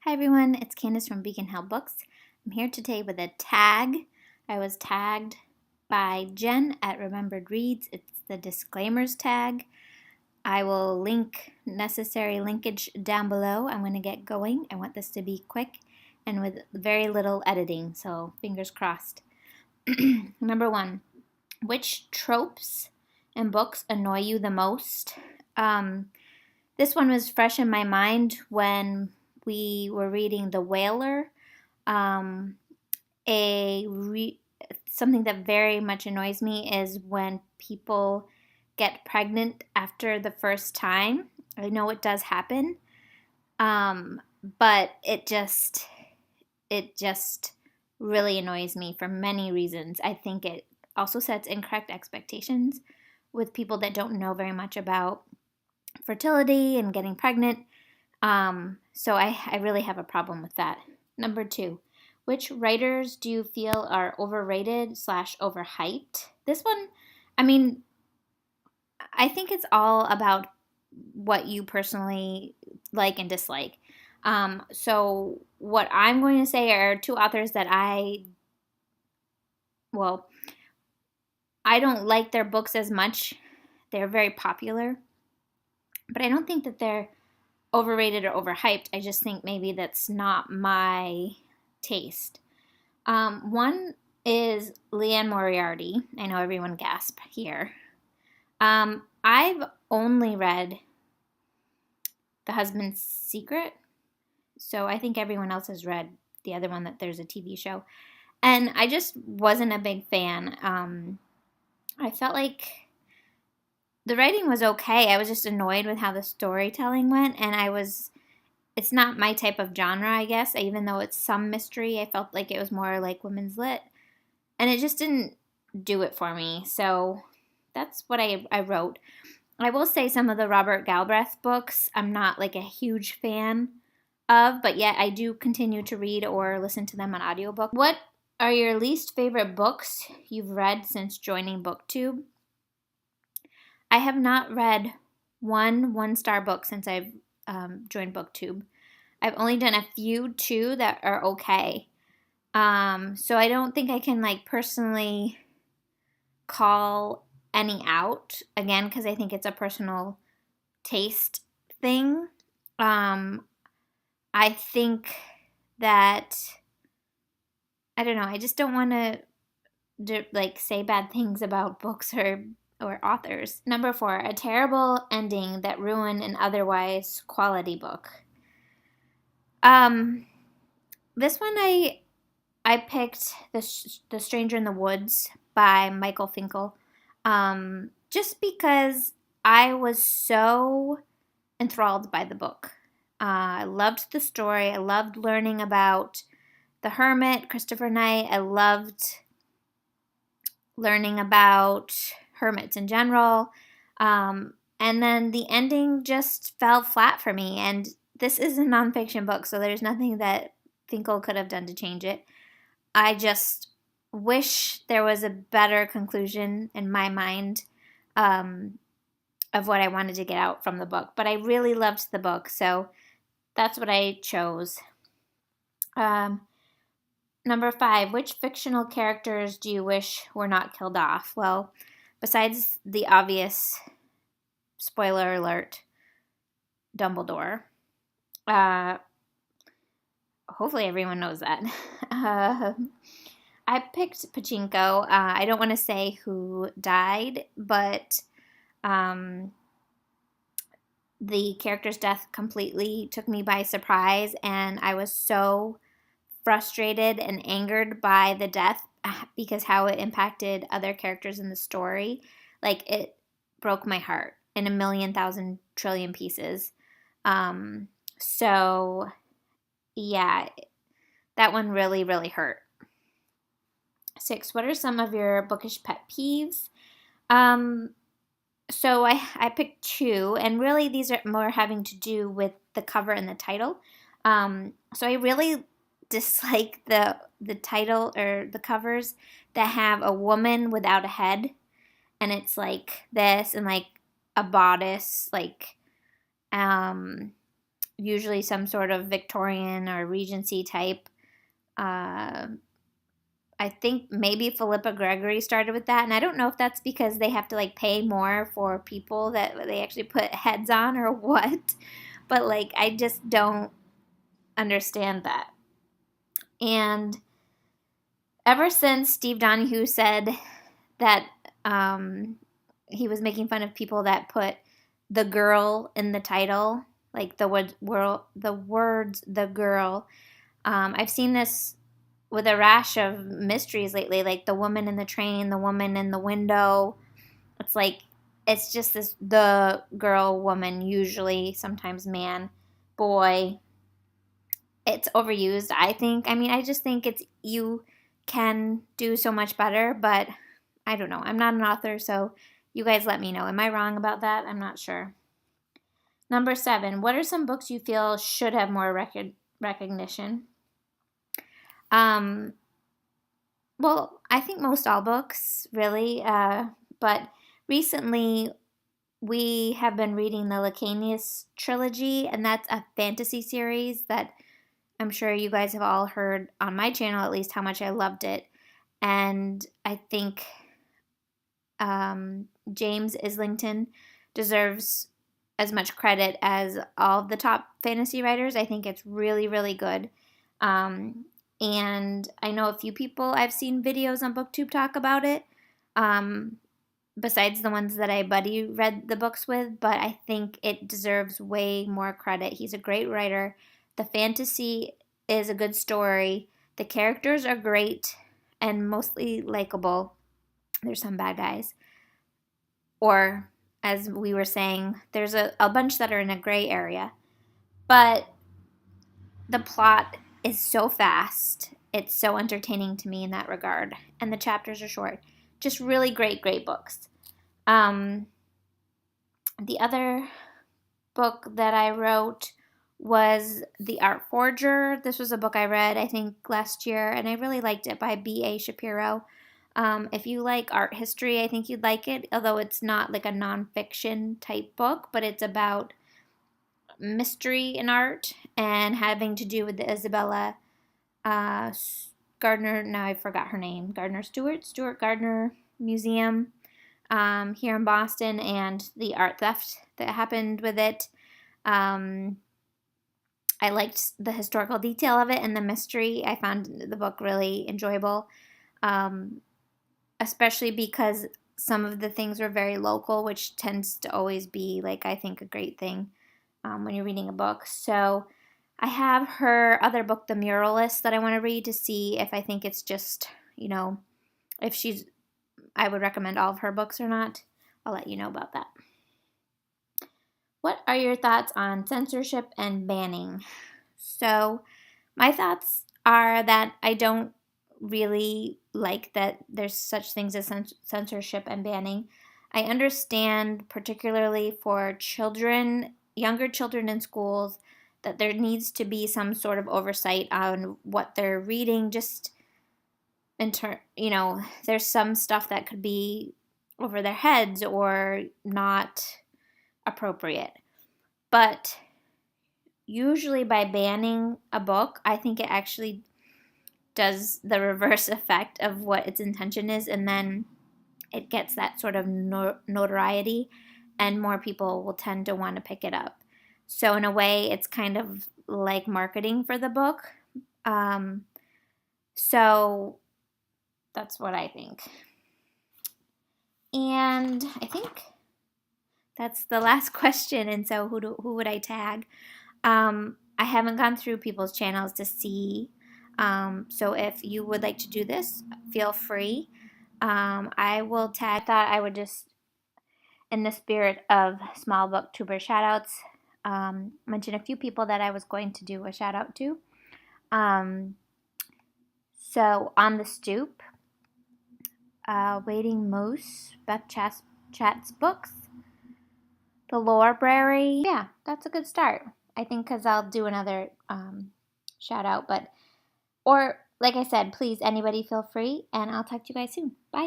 Hi everyone, it's Candace from Beacon Hill Books. I'm here today with a tag. I was tagged by Jen at Remembered Reads. It's the disclaimers tag. I will link necessary linkage down below. I'm going to get going. I want this to be quick and with very little editing, so fingers crossed. Number 1, which tropes in books annoy you the most? This one was fresh in my mind when we were reading The Whaler. Something that very much annoys me is when people get pregnant after the first time. I know it does happen, but it just really annoys me for many reasons. I think it also sets incorrect expectations with people that don't know very much about fertility and getting pregnant. So I really have a problem with that. Number 2, which writers do you feel are overrated / overhyped? This one, I think it's all about what you personally like and dislike. So what I'm going to say are 2 authors that I don't like their books as much. They're very popular, but I don't think that they're overrated or overhyped. I just think maybe that's not my taste. One is Leanne Moriarty. I know everyone gasped here. I've only read The Husband's Secret, so I think everyone else has read the other one that there's a TV show. And I just wasn't a big fan. I felt like the writing was okay. I was just annoyed with how the storytelling went, and it's not my type of genre, I guess. Even though it's some mystery, I felt like it was more like women's lit, and it just didn't do it for me. So that's what I wrote. I will say some of the Robert Galbraith books I'm not like a huge fan of, but yet I do continue to read or listen to them on audiobook. What are your least favorite books you've read since joining BookTube? I have not read one-star book since I've joined BookTube. I've only done a few, 2 that are okay. So I don't think I can personally call any out, again, because I think it's a personal taste thing. I think that, I don't know, I just don't want to say bad things about books or authors. Number 4, a terrible ending that ruined an otherwise quality book. This one I picked The Stranger in the Woods by Michael Finkel, just because I was so enthralled by the book. I loved the story. I loved learning about the hermit, Christopher Knight. I loved learning about hermits in general. And then the ending just fell flat for me. And this is a nonfiction book, so there's nothing that Finkel could have done to change it. I just wish there was a better conclusion in my mind of what I wanted to get out from the book. But I really loved the book, so that's what I chose. Number 5, which fictional characters do you wish were not killed off? Well, besides the obvious, spoiler alert, Dumbledore. Hopefully everyone knows that. I picked Pachinko. I don't want to say who died, but the character's death completely took me by surprise, and I was so frustrated and angered by the death because how it impacted other characters in the story. It broke my heart in a million, thousand, trillion pieces. So yeah, that one really, really hurt. 6, what are some of your bookish pet peeves? So I picked 2, and really these are more having to do with the cover and the title. So I really dislike the title or the covers that have a woman without a head, and it's like this and like a bodice, usually some sort of Victorian or Regency type. Uh, I think maybe Philippa Gregory started with that, and I don't know if that's because they have to like pay more for people that they actually put heads on or what, but like I just don't understand that. And ever since Steve Donahue said that he was making fun of people that put the girl in the title, like the words the girl. I've seen this with a rash of mysteries lately, like the woman in the train, the woman in the window. It's like it's just this the girl, woman, usually sometimes man, boy. It's overused, I think. I mean, I just think it's you can do so much better, but I don't know. I'm not an author, so you guys let me know. Am I wrong about that? I'm not sure. Number 7, what are some books you feel should have more recognition? Um, well, I think most all books, really. But recently we have been reading the Lacanius trilogy, and that's a fantasy series that I'm sure you guys have all heard on my channel, at least, how much I loved it. And I think James Islington deserves as much credit as all the top fantasy writers. I think it's really, really good. And I know a few people, I've seen videos on BookTube talk about it, besides the ones that I buddy read the books with, but I think it deserves way more credit. He's a great writer. The fantasy is a good story. The characters are great and mostly likable. There's some bad guys. Or, as we were saying, there's a bunch that are in a gray area. But the plot is so fast. It's so entertaining to me in that regard. And the chapters are short. Just really great, great books. The other book that I wrote was The Art Forger. This was a book I read, I think, last year, and I really liked it, by B.A. Shapiro. If you like art history, I think you'd like it, although it's not like a nonfiction type book, but it's about mystery in art and having to do with the Isabella Gardner, now I forgot her name, Stuart Gardner Museum here in Boston, and the art theft that happened with it. I liked the historical detail of it and the mystery. I found the book really enjoyable, especially because some of the things were very local, which tends to always be, like, I think, a great thing when you're reading a book. So I have her other book, The Muralist, that I want to read to see if I think it's just, if I would recommend all of her books or not. I'll let you know about that. What are your thoughts on censorship and banning? So my thoughts are that I don't really like that there's such things as censorship and banning. I understand, particularly for children, younger children in schools, that there needs to be some sort of oversight on what they're reading. Just there's some stuff that could be over their heads or not appropriate. But usually by banning a book, I think it actually does the reverse effect of what its intention is, and then it gets that sort of notoriety, and more people will tend to want to pick it up. So in a way, it's kind of like marketing for the book. So that's what I think. And I think that's the last question. And so who would I tag? I haven't gone through people's channels to see. So if you would like to do this, feel free. I will tag. I thought I would just, in the spirit of small booktuber shoutouts, mention a few people that I was going to do a shout out to. So On the Stoop, Waiting Moose, Beth Chat's books, The Library. Yeah, that's a good start. I think, because I'll do another shout out, or like I said, please, anybody feel free, and I'll talk to you guys soon. Bye.